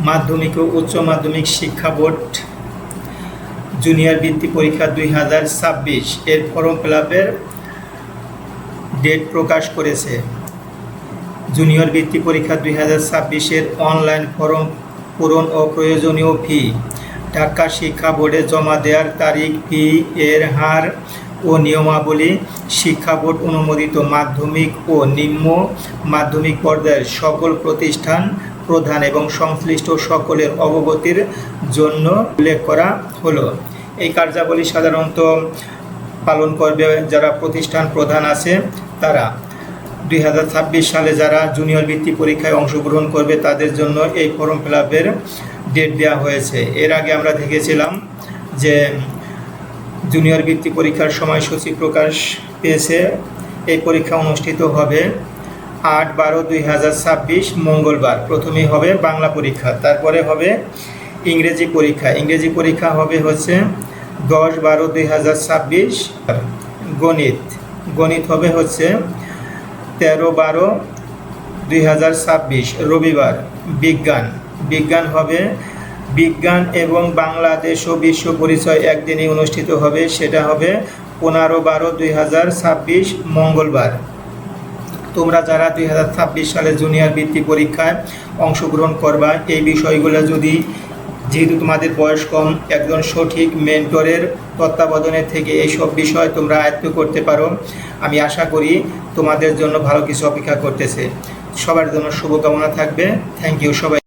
মাধ্যমিক ও উচ্চ মাধ্যমিক শিক্ষা বোর্ড জুনিয়র বৃত্তি পরীক্ষা 2026 এর ফর্ম ফিল আপের ডেট প্রকাশ করেছে। জুনিয়র বৃত্তি পরীক্ষা 2026 এর অনলাইন ফর্ম পূরণ ও প্রয়োজনীয় ফি, ঢাকা শিক্ষা বোর্ডে জমা দেওয়ার তারিখ, ফি এর হার ও নিয়মাবলী শিক্ষা বোর্ড অনুমোদিত মাধ্যমিক ও নিম্ন মাধ্যমিক পর্যায়ের সকল প্রতিষ্ঠান প্রধান এবং সংশ্লিষ্ট সকলের অবগতির জন্য উল্লেখ করা হলো। এই কার্যাবলী সাধারণত পালন করবে যারা প্রতিষ্ঠান প্রধান আছে তারা। 2026 সালে যারা জুনিয়র বৃত্তি পরীক্ষায় অংশগ্রহণ করবে তাদের জন্য এই ফর্ম ফিল আপের ডেট দেওয়া হয়েছে। এর আগে আমরা দেখেছিলাম যে জুনিয়র বৃত্তি পরীক্ষার সময়সূচি প্রকাশ পেয়েছে। এই পরীক্ষা অনুষ্ঠিত হবে 8/12/2026 মঙ্গলবার। প্রথমেই হবে বাংলা পরীক্ষা, তারপরে হবে ইংরেজি পরীক্ষা। ইংরেজি পরীক্ষা হবে হচ্ছে 10/12/2026। গণিত হবে হচ্ছে 13/12/2026 রবিবার। বিজ্ঞান হবে বিজ্ঞান এবং বাংলাদেশ ও বিশ্ব পরিচয় একদিনই অনুষ্ঠিত হবে, সেটা হবে 15/12/2026 মঙ্গলবার। তোমরা যারা 2026 সালে জুনিয়র বৃত্তি পরীক্ষায় অংশগ্রহণ করবা, এই বিষয়গুলো যেহেতু তোমাদের বয়স কম, একজন সঠিক মেন্টরের তত্ত্বাবধানে থেকে এইসব বিষয় তোমরা আয়ত্ত করতে পারো। আমি আশা করি তোমাদের জন্য ভালো কিছু অপেক্ষা করতেছে। সবার জন্য শুভকামনা থাকবে। থ্যাংক ইউ সবাই।